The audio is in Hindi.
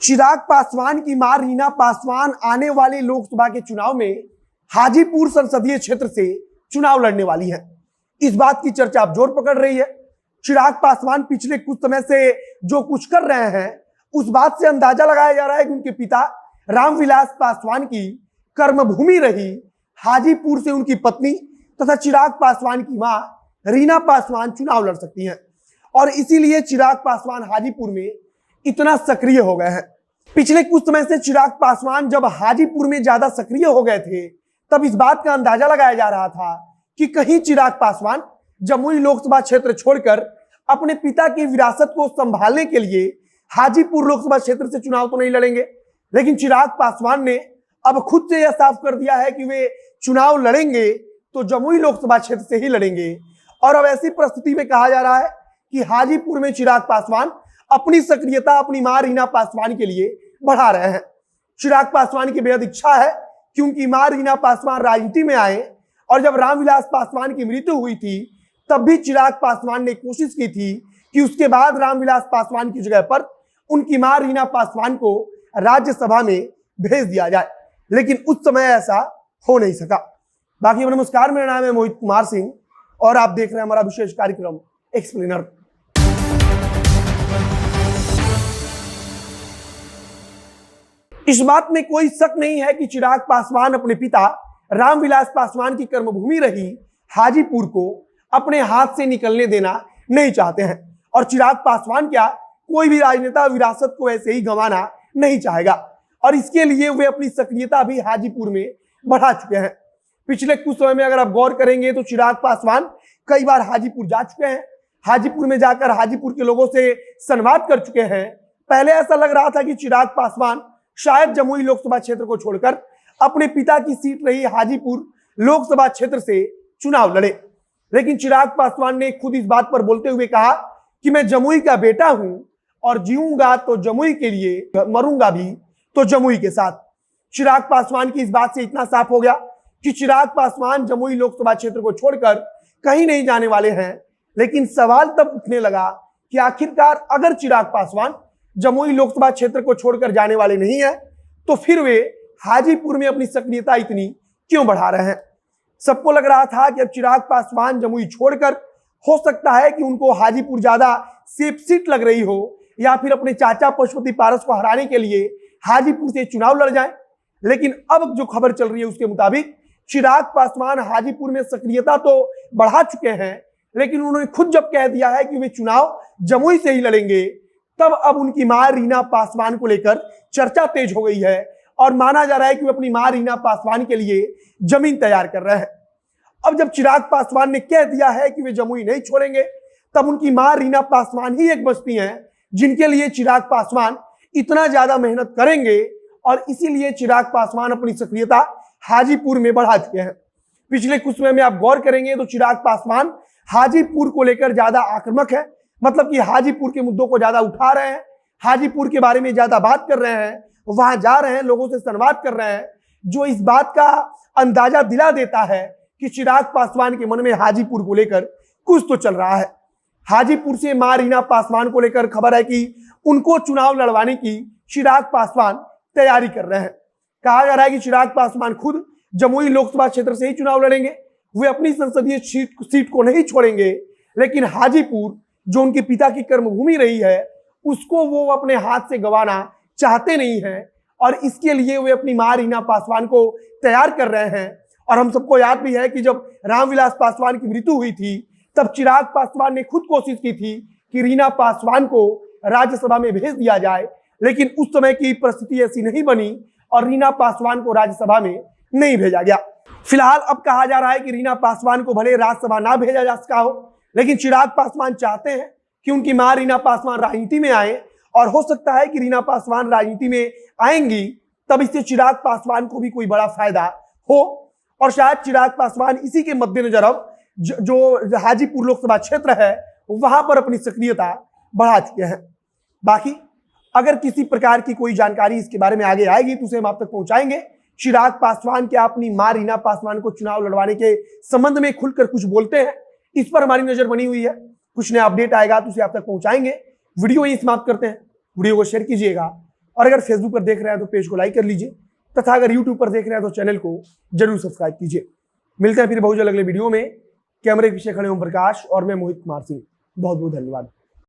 चिराग पासवान की मां रीना पासवान आने वाले लोकसभा के चुनाव में हाजीपुर संसदीय क्षेत्र से चुनाव लड़ने वाली हैं। इस बात की चर्चा अब जोर पकड़ रही है। चिराग पासवान पिछले कुछ समय से जो कुछ कर रहे हैं, उस बात से अंदाजा लगाया जा रहा है कि उनके पिता रामविलास पासवान की कर्मभूमि रही हाजीपुर से उनकी पत्नी तथा चिराग पासवान की मां रीना पासवान चुनाव लड़ सकती हैं और इसीलिए चिराग पासवान हाजीपुर में इतना सक्रिय हो गए हैं। पिछले कुछ समय से चिराग पासवान जब हाजीपुर में ज्यादा सक्रिय हो गए थे, तब इस बात का अंदाजा लगाया जा रहा था कि कहीं चिराग पासवान जमुई लोकसभा क्षेत्र छोड़कर अपने पिता की विरासत को संभालने के लिए हाजीपुर लोकसभा क्षेत्र से चुनाव तो नहीं लड़ेंगे। लेकिन चिराग पासवान ने अब खुद से यह साफ कर दिया है कि वे चुनाव लड़ेंगे तो जमुई लोकसभा क्षेत्र से ही लड़ेंगे। और अब ऐसी परिस्थिति में कहा जा रहा है कि हाजीपुर में चिराग पासवान अपनी सक्रियता अपनी मां रीना पासवान के लिए बढ़ा रहे हैं। चिराग पासवान की बेहद इच्छा है कि उनकी मां रीना पासवान राजनीति में आए और जब रामविलास पासवान की मृत्यु हुई थी, तब भी चिराग पासवान ने कोशिश की थी कि उसके बाद रामविलास पासवान की जगह पर उनकी मां रीना पासवान को राज्यसभा में भेज दिया जाए, लेकिन उस समय ऐसा हो नहीं सका। बाकी नमस्कार, मेरा नाम है मोहित कुमार सिंह और आप देख रहे हैं हमारा विशेष कार्यक्रम एक्सप्लेनर। इस बात में कोई शक नहीं है कि चिराग पासवान अपने पिता रामविलास पासवान की कर्मभूमि रही हाजीपुर को अपने हाथ से निकलने देना नहीं चाहते हैं और चिराग पासवान क्या कोई भी राजनेता विरासत को ऐसे ही गंवाना नहीं चाहेगा और इसके लिए वे अपनी सक्रियता भी हाजीपुर में बढ़ा चुके हैं। पिछले कुछ समय में अगर आप गौर करेंगे तो चिराग पासवान कई बार हाजीपुर जा चुके हैं। हाजीपुर में जाकर हाजीपुर के लोगों से संवाद कर चुके हैं। पहले ऐसा लग रहा था कि चिराग पासवान शायद जमुई लोकसभा क्षेत्र को छोड़कर अपने पिता की सीट रही हाजीपुर लोकसभा क्षेत्र से चुनाव लड़े, लेकिन चिराग पासवान ने खुद इस बात पर बोलते हुए कहा कि मैं जमुई का बेटा हूं और जीऊंगा तो जमुई के लिए, मरूंगा भी तो जमुई के साथ। चिराग पासवान की इस बात से इतना साफ हो गया कि चिराग पासवान जमुई लोकसभा क्षेत्र को छोड़कर कहीं नहीं जाने वाले हैं। लेकिन सवाल तब उठने लगा कि आखिरकार अगर चिराग पासवान जमुई लोकसभा क्षेत्र को छोड़कर जाने वाले नहीं है, तो फिर वे हाजीपुर में अपनी सक्रियता इतनी क्यों बढ़ा रहे हैं। सबको लग रहा था कि अब चिराग पासवान जमुई छोड़कर हो सकता है कि उनको हाजीपुर ज्यादा सेफ सीट लग रही हो या फिर अपने चाचा पशुपति पारस को हराने के लिए हाजीपुर से चुनाव लड़ जाए। लेकिन अब जो खबर चल रही है उसके मुताबिक चिराग पासवान हाजीपुर में सक्रियता तो बढ़ा चुके हैं, लेकिन उन्होंने खुद जब कह दिया है कि वे चुनाव जमुई से ही लड़ेंगे, तब अब उनकी मां रीना पासवान को लेकर चर्चा तेज हो गई है और माना जा रहा है कि वे अपनी मां रीना पासवान के लिए जमीन तैयार कर रहे हैं। अब जब चिराग पासवान ने कह दिया है कि वे जमुई नहीं छोड़ेंगे, तब उनकी मां रीना पासवान ही एक बचती हैं जिनके लिए चिराग पासवान इतना ज्यादा मेहनत करेंगे और इसीलिए चिराग पासवान अपनी सक्रियता हाजीपुर में बढ़ा चुके हैं। पिछले कुछ समय में आप गौर करेंगे तो चिराग पासवान हाजीपुर को लेकर ज्यादा आक्रामक है, मतलब कि हाजीपुर के मुद्दों को ज्यादा उठा रहे हैं, हाजीपुर के बारे में ज्यादा बात कर रहे हैं, वहां जा रहे हैं, लोगों से संवाद कर रहे हैं, जो इस बात का अंदाजा दिला देता है कि चिराग पासवान के मन में हाजीपुर को लेकर कुछ तो चल रहा है। हाजीपुर से मां रीना पासवान को लेकर खबर है कि उनको चुनाव लड़वाने की चिराग पासवान तैयारी कर रहे हैं। कहा जा रहा है कि चिराग पासवान खुद जमुई लोकसभा क्षेत्र से ही चुनाव लड़ेंगे। वे अपनी संसदीय सीट को नहीं छोड़ेंगे, लेकिन हाजीपुर जो उनके पिता की कर्मभूमि रही है, उसको वो अपने हाथ से गंवाना चाहते नहीं हैं और इसके लिए वे अपनी मां रीना पासवान को तैयार कर रहे हैं। और हम सबको याद भी है कि जब रामविलास पासवान की मृत्यु हुई थी, तब चिराग पासवान ने खुद कोशिश की थी कि रीना पासवान को राज्यसभा में भेज दिया जाए, लेकिन उस समय की परिस्थिति ऐसी नहीं बनी और रीना पासवान को राज्यसभा में नहीं भेजा गया। फिलहाल अब कहा जा रहा है कि रीना पासवान को भले राज्यसभा ना भेजा जा सका हो, लेकिन चिराग पासवान चाहते हैं कि उनकी मां रीना पासवान राजनीति में आए और हो सकता है कि रीना पासवान राजनीति में आएंगी, तब इससे चिराग पासवान को भी कोई बड़ा फायदा हो और शायद चिराग पासवान इसी के मद्देनजर अब जो हाजीपुर लोकसभा क्षेत्र है वहां पर अपनी सक्रियता बढ़ा चुके हैं। बाकी अगर किसी प्रकार की कोई जानकारी इसके बारे में आगे आएगी तो उसे हम आप तक पहुंचाएंगे। चिराग पासवान क्या अपनी मां रीना पासवान को चुनाव लड़वाने के संबंध में खुलकर कुछ बोलते हैं, इस पर हमारी नजर बनी हुई है। कुछ नया अपडेट आएगा तो उसे आप तक पहुंचाएंगे। वीडियो यही समाप्त करते हैं। वीडियो को शेयर कीजिएगा और अगर फेसबुक पर देख रहे हैं तो पेज को लाइक कर लीजिए, तथा अगर यूट्यूब पर देख रहे हैं तो चैनल को जरूर सब्सक्राइब कीजिए। मिलते हैं फिर बहुत जल्द अगले वीडियो में। कैमरे के पीछे खड़े ओम प्रकाश और मैं मोहित कुमार सिंह। बहुत बहुत धन्यवाद।